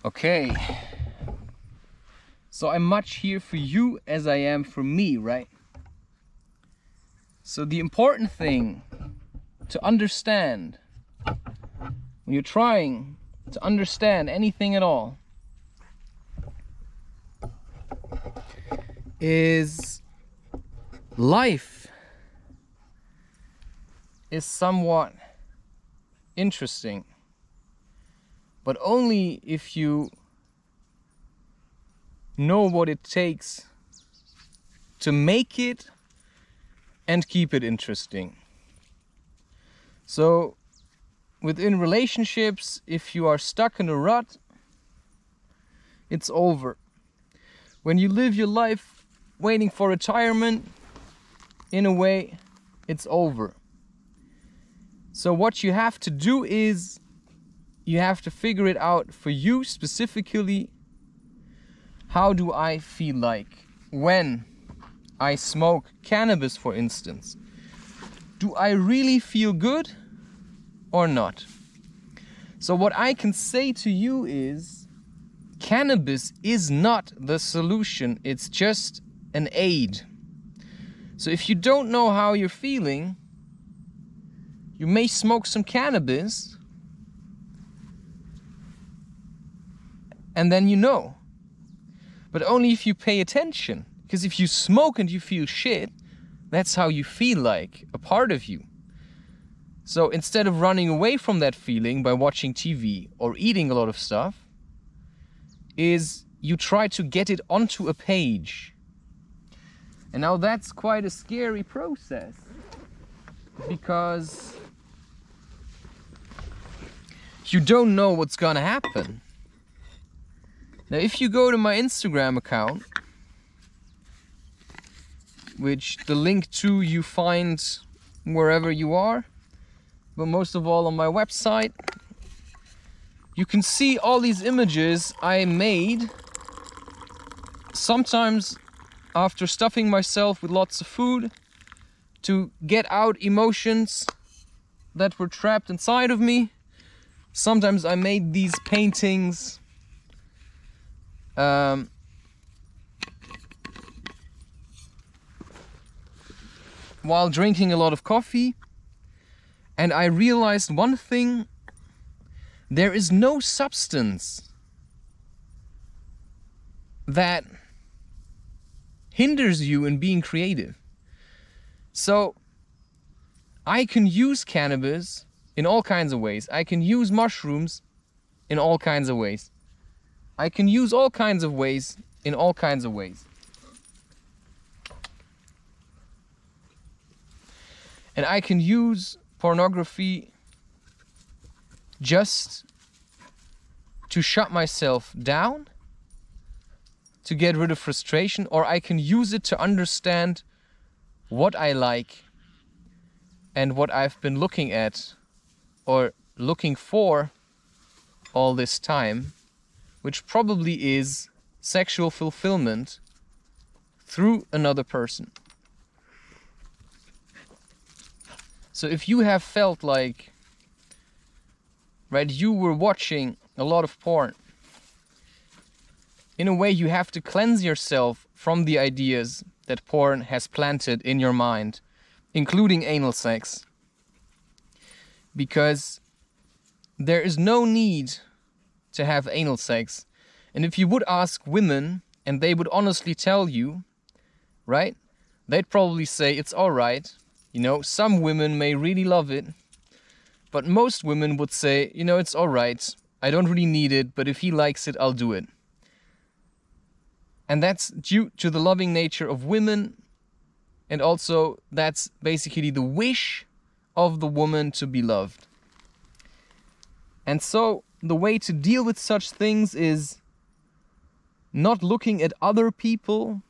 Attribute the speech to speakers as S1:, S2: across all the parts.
S1: Okay. So I'm much here for you as I am for me, right? So the important thing to understand when you're trying to understand anything at all is life is somewhat interesting, but only if you know what it takes to make it and keep it interesting. So within relationships, if you are stuck in a rut, it's over. When you live your life waiting for retirement, in a way, it's over. So what you have to do is you have to figure it out for you specifically. How do I feel like when I smoke cannabis, for instance? Do I really feel good or not? So what I can say to you is cannabis is not the solution. It's just an aid. So if you don't know how you're feeling, you may smoke some cannabis and then you know. But only if you pay attention. Because if you smoke and you feel shit, that's how you feel like, a part of you. So instead of running away from that feeling by watching TV or eating a lot of stuff, is you try to get it onto a page. And now that's quite a scary process, because you don't know what's gonna happen. Now if you go to my Instagram account, which the link to you find wherever you are, but most of all on my website, you can see all these images I made, sometimes after stuffing myself with lots of food to get out emotions that were trapped inside of me. Sometimes I made these paintings while drinking a lot of coffee, and I realized one thing: there is no substance that hinders you in being creative. So I can use cannabis in all kinds of ways. I can use mushrooms in all kinds of ways. I can use all kinds of ways in all kinds of ways. And I can use pornography just to shut myself down, to get rid of frustration, or I can use it to understand what I like and what I've been looking at or looking for all this time, which probably is sexual fulfillment through another person. So if you have felt like, right, you were watching a lot of porn, in a way you have to cleanse yourself from the ideas that porn has planted in your mind, including anal sex. Because there is no need to have anal sex. And if you would ask women, and they would honestly tell you, right, they'd probably say it's alright. You know, some women may really love it, but most women would say, you know, it's alright. I don't really need it, but if he likes it, I'll do it. And that's due to the loving nature of women, and also that's basically the wish of the woman to be loved. And so the way to deal with such things is not looking at other people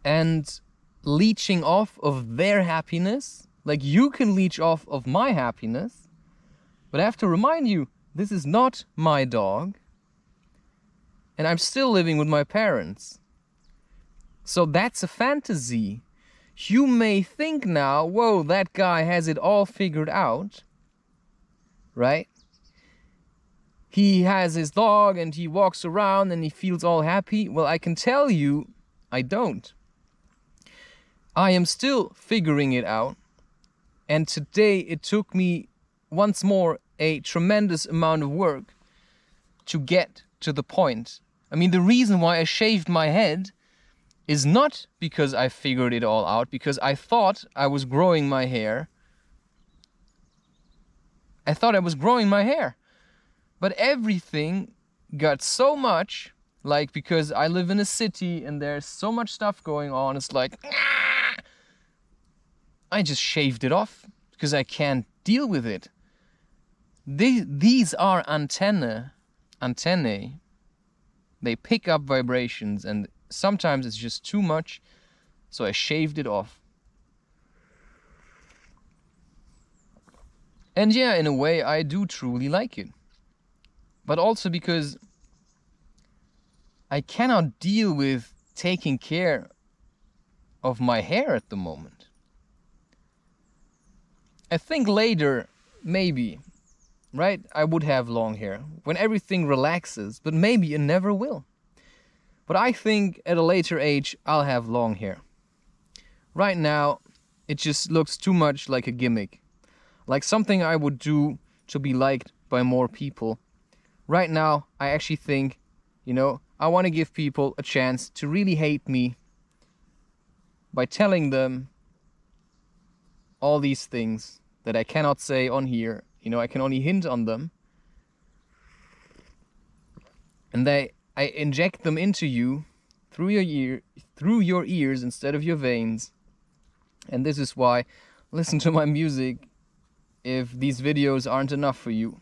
S1: and leeching off of their happiness. Like, you can leech off of my happiness, but I have to remind you, this is not my dog, and I'm still living with my parents. So that's a fantasy. You may think now, whoa, that guy has it all figured out, right? He has his dog and he walks around and he feels all happy. Well, I can tell you, I don't. I am still figuring it out. And today it took me once more a tremendous amount of work to get to the point. I mean, the reason why I shaved my head is not because I figured it all out, because I thought I was growing my hair. But everything got so much, like, because I live in a city and there's so much stuff going on, it's like, I just shaved it off because I can't deal with it. These are antennae. They pick up vibrations and sometimes it's just too much, so I shaved it off. And yeah, in a way, I do truly like it. But also because I cannot deal with taking care of my hair at the moment. I think later, maybe, right, I would have long hair when everything relaxes, but maybe it never will. But I think at a later age, I'll have long hair. Right now, it just looks too much like a gimmick. Like something I would do to be liked by more people. Right now, I actually think, I want to give people a chance to really hate me by telling them all these things that I cannot say on here. I can only hint on them. And I inject them into you through your ears instead of your veins. And this is why, listen to my music if these videos aren't enough for you.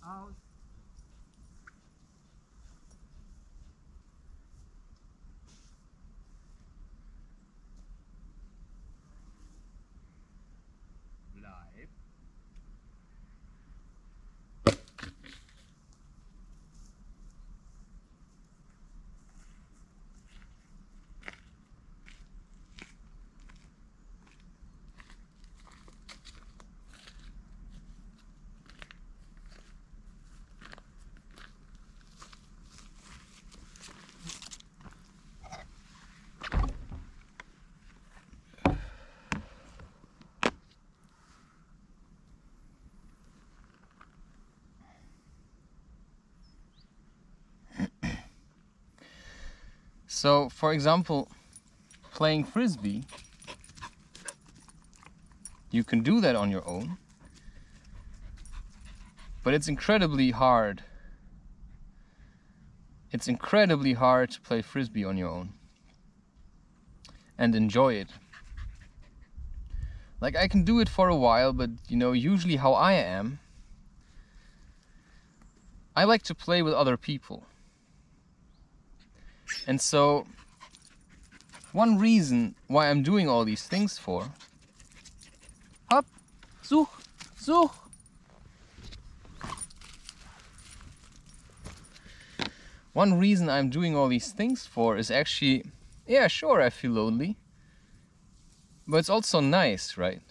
S1: Out. Bleib. So, for example, playing frisbee, you can do that on your own, but it's incredibly hard. It's incredibly hard to play frisbee on your own and enjoy it. Like, I can do it for a while, but you know, usually how I am, I like to play with other people. And so, one reason why I'm doing all these things for... Hopp, such, such. One reason I'm doing all these things for is actually, yeah, sure, I feel lonely. But it's also nice, right?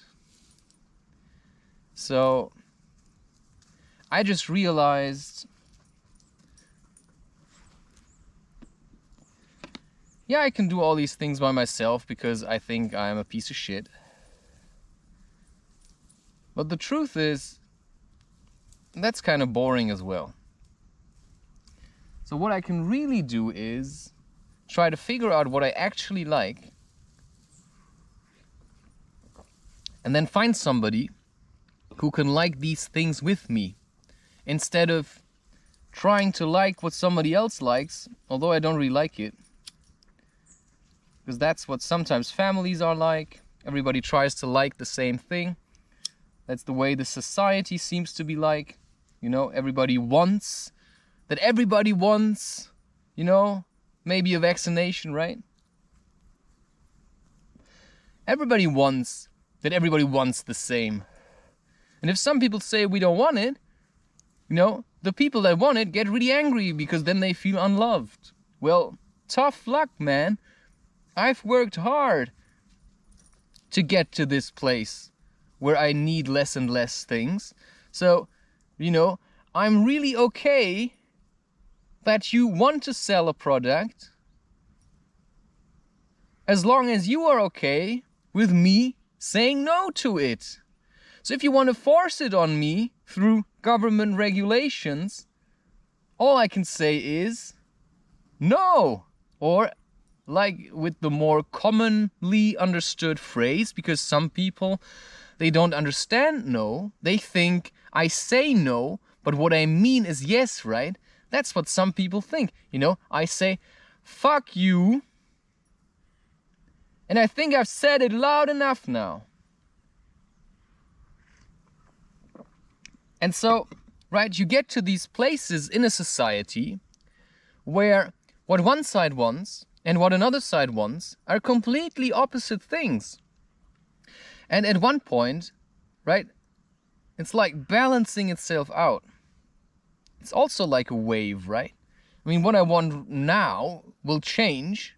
S1: So, I just realized... Yeah, I can do all these things by myself because I think I'm a piece of shit. But the truth is, that's kind of boring as well. So what I can really do is try to figure out what I actually like and then find somebody who can like these things with me instead of trying to like what somebody else likes, although I don't really like it. Because that's what sometimes families are like. Everybody tries to like the same thing. That's the way the society seems to be like. You know, everybody wants, you know, maybe a vaccination, right? Everybody wants that everybody wants the same. And if some people say we don't want it, you know, the people that want it get really angry because then they feel unloved. Well, tough luck, man. I've worked hard to get to this place where I need less and less things. So, you know, I'm really okay that you want to sell a product as long as you are okay with me saying no to it. So if you want to force it on me through government regulations, all I can say is no. Or like with the more commonly understood phrase, because some people, they don't understand no. They think I say no, but what I mean is yes, right? That's what some people think. You know, I say, fuck you. And I think I've said it loud enough now. And so, right, you get to these places in a society where what one side wants and what another side wants are completely opposite things. And at one point, right, it's like balancing itself out. It's also like a wave, right? I mean, what I want now will change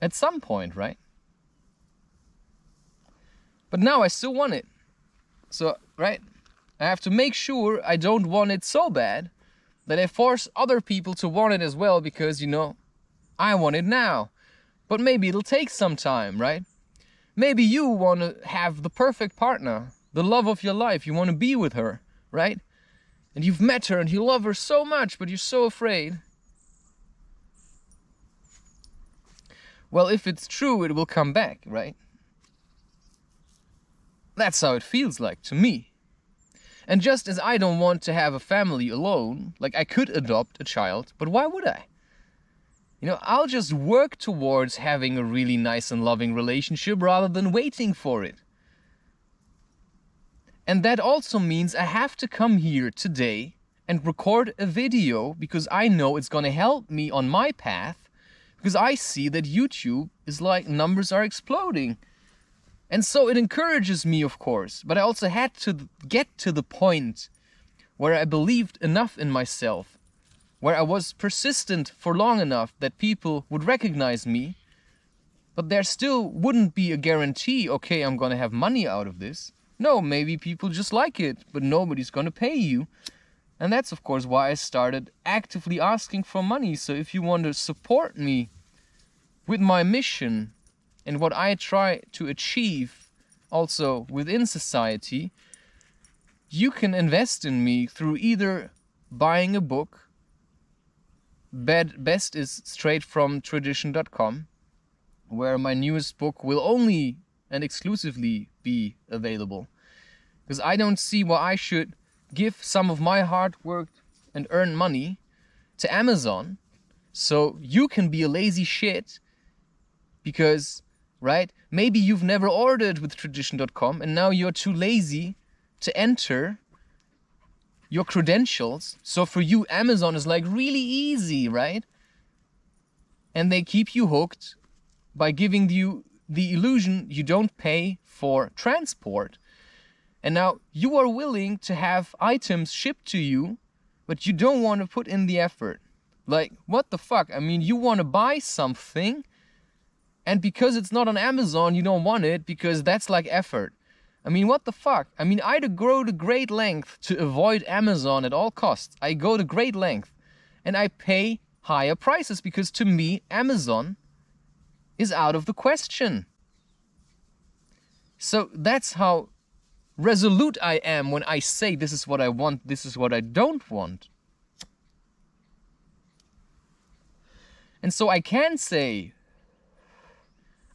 S1: at some point, right? But now I still want it. So, right, I have to make sure I don't want it so bad that I force other people to want it as well because, you know, I want it now. But maybe it'll take some time, right? Maybe you want to have the perfect partner, the love of your life. You want to be with her, right? And you've met her and you love her so much, but you're so afraid. Well, if it's true, it will come back, right? That's how it feels like to me. And just as I don't want to have a family alone, like I could adopt a child, but why would I? You know, I'll just work towards having a really nice and loving relationship rather than waiting for it. And that also means I have to come here today and record a video because I know it's gonna help me on my path, because I see that YouTube is like, numbers are exploding. And so it encourages me, of course, but I also had to get to the point where I believed enough in myself, where I was persistent for long enough that people would recognize me, but there still wouldn't be a guarantee, okay, I'm gonna have money out of this. No, maybe people just like it, but nobody's gonna pay you. And that's of course why I started actively asking for money. So if you want to support me with my mission and what I try to achieve also within society, you can invest in me through either buying a book. Best is straight from tradition.com, where my newest book will only and exclusively be available. Because I don't see why I should give some of my hard work and earned money to Amazon so you can be a lazy shit because, right, maybe you've never ordered with tradition.com and now you're too lazy to enter your credentials. So for you, Amazon is like really easy, right? And they keep you hooked by giving you the illusion you don't pay for transport. And now you are willing to have items shipped to you, but you don't want to put in the effort. Like, what the fuck? I mean, you want to buy something, and because it's not on Amazon, you don't want it because that's like effort. I mean, what the fuck? I mean, I go to great length to avoid Amazon at all costs. I go to great length, and I pay higher prices because to me, Amazon is out of the question. So that's how resolute I am when I say this is what I want, this is what I don't want. And so I can say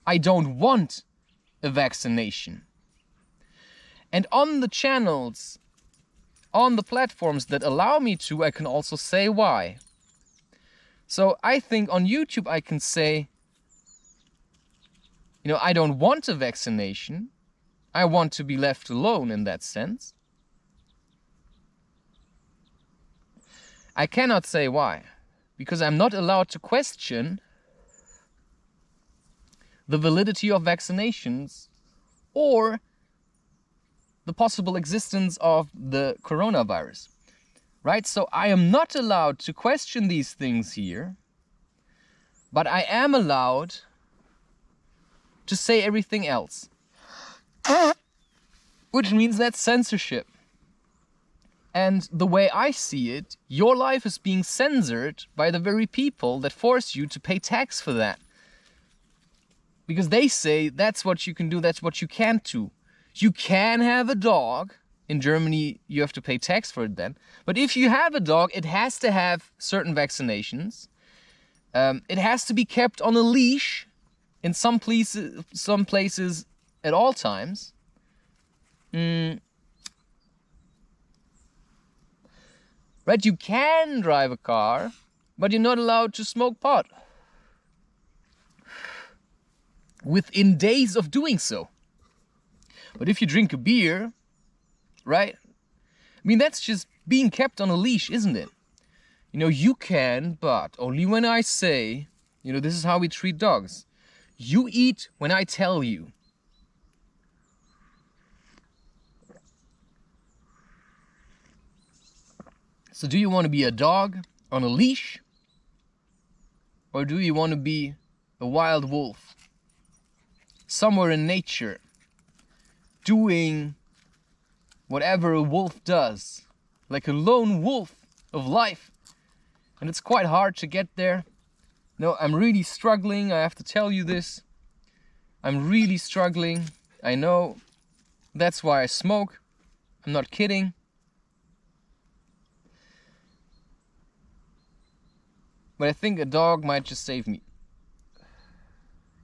S1: I don't want a vaccination. And on the channels, on the platforms that allow me to, I can also say why. So I think on YouTube I can say, you know, I don't want a vaccination. I want to be left alone in that sense. I cannot say why, because I'm not allowed to question the validity of vaccinations or the possible existence of the coronavirus, right? So I am not allowed to question these things here, but I am allowed to say everything else. Which means that's censorship. And the way I see it, your life is being censored by the very people that force you to pay tax for that. Because they say that's what you can do, that's what you can't do. You can have a dog. In Germany, you have to pay tax for it then. But if you have a dog, it has to have certain vaccinations. It has to be kept on a leash in some places at all times. Right, you can drive a car, but you're not allowed to smoke pot within days of doing so. But if you drink a beer, right, I mean, that's just being kept on a leash, isn't it? You know, you can, but only when I say, you know, this is how we treat dogs. You eat when I tell you. So do you want to be a dog on a leash? Or do you want to be a wild wolf? Somewhere in nature, doing whatever a wolf does, like a lone wolf of life. And it's quite hard to get there. No, I'm really struggling, I have to tell you this. I'm really struggling. I know. That's why I smoke. I'm not kidding. But I think a dog might just save me.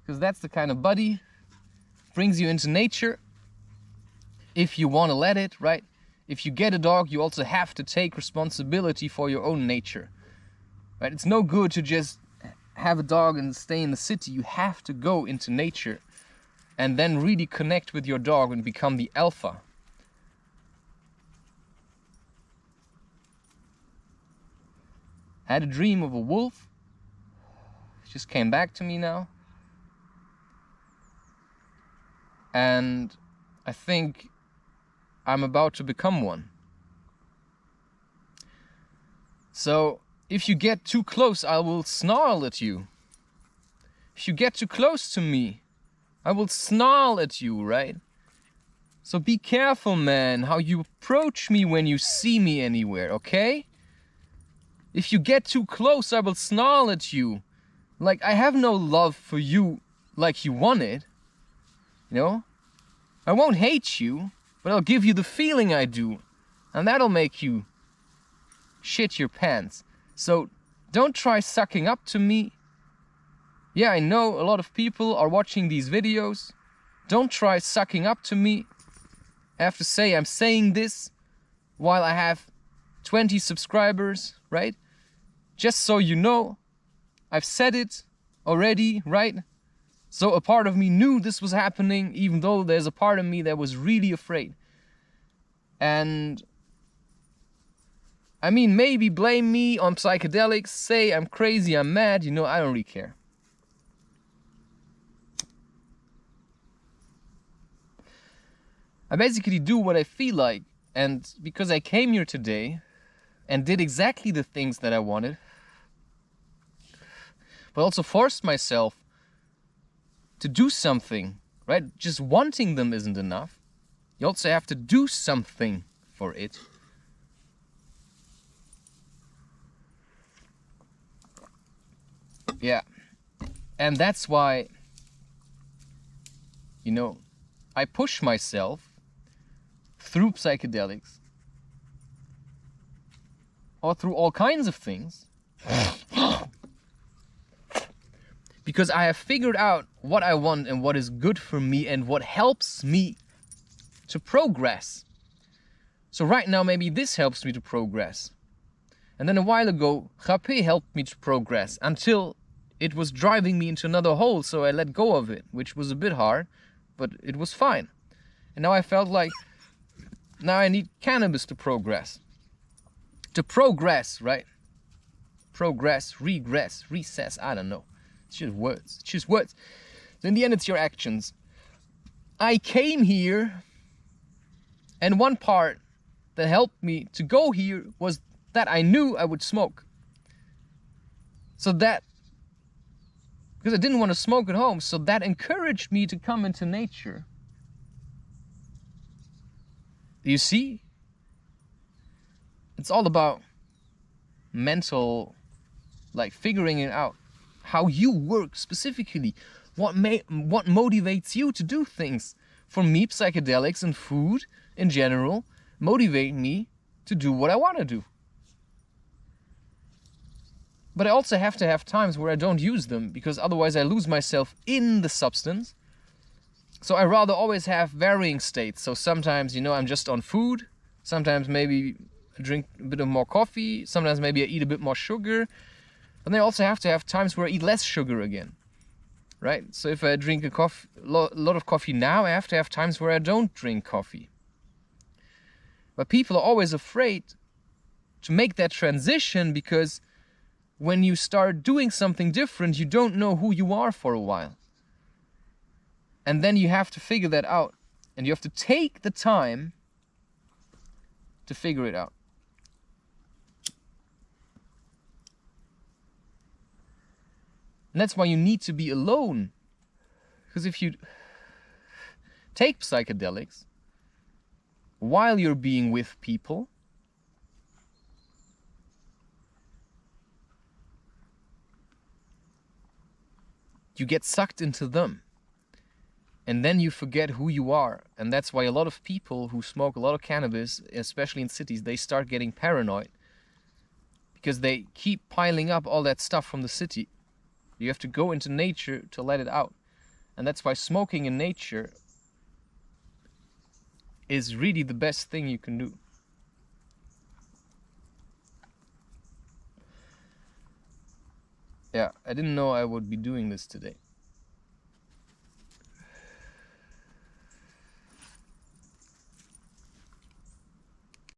S1: Because that's the kind of buddy, brings you into nature. If you want to let it, right? If you get a dog, you also have to take responsibility for your own nature. Right? It's no good to just have a dog and stay in the city. You have to go into nature and then really connect with your dog and become the alpha. I had a dream of a wolf. It just came back to me now. And I think I'm about to become one. So if you get too close, I will snarl at you. If you get too close to me, I will snarl at you, right? So be careful, man, how you approach me when you see me anywhere, okay? If you get too close, I will snarl at you. Like, I have no love for you like you want it. You know? I won't hate you, but I'll give you the feeling I do. And that'll make you shit your pants. So don't try sucking up to me. Yeah, I know a lot of people are watching these videos. Don't try sucking up to me. I have to say, I'm saying this while I have 20 subscribers, right? Just so you know, I've said it already, right? So a part of me knew this was happening, even though there's a part of me that was really afraid. And I mean, maybe blame me on psychedelics, say I'm crazy, I'm mad, you know, I don't really care. I basically do what I feel like, and because I came here today and did exactly the things that I wanted, but also forced myself to do something, right? Just wanting them isn't enough. You also have to do something for it. Yeah. And that's why, you know, I push myself through psychedelics or through all kinds of things because I have figured out what I want and what is good for me and what helps me to progress. So right now maybe this helps me to progress. And then a while ago, rapé helped me to progress until it was driving me into another hole, so I let go of it, which was a bit hard, but it was fine. And now I felt like, now I need cannabis to progress. To progress, right? Progress, regress, recess, I don't know. It's just words. It's just words. So in the end, it's your actions. I came here, and one part that helped me to go here was that I knew I would smoke. So that, because I didn't want to smoke at home, so that encouraged me to come into nature. You see? It's all about mental, like figuring it out. How you work specifically. What motivates you to do things. For me, psychedelics and food in general motivate me to do what I want to do. But I also have to have times where I don't use them, because otherwise I lose myself in the substance. So I rather always have varying states. So sometimes, you know, I'm just on food. Sometimes maybe I drink a bit of more coffee. Sometimes maybe I eat a bit more sugar. And I also have to have times where I eat less sugar again. Right? So if I drink a lot of coffee now, I have to have times where I don't drink coffee. But people are always afraid to make that transition, because when you start doing something different, you don't know who you are for a while. And then you have to figure that out. And you have to take the time to figure it out. And that's why you need to be alone. Because if you take psychedelics while you're being with people, you get sucked into them. And then you forget who you are. And that's why a lot of people who smoke a lot of cannabis, especially in cities, they start getting paranoid. Because they keep piling up all that stuff from the city. You have to go into nature to let it out. And that's why smoking in nature is really the best thing you can do. Yeah, I didn't know I would be doing this today.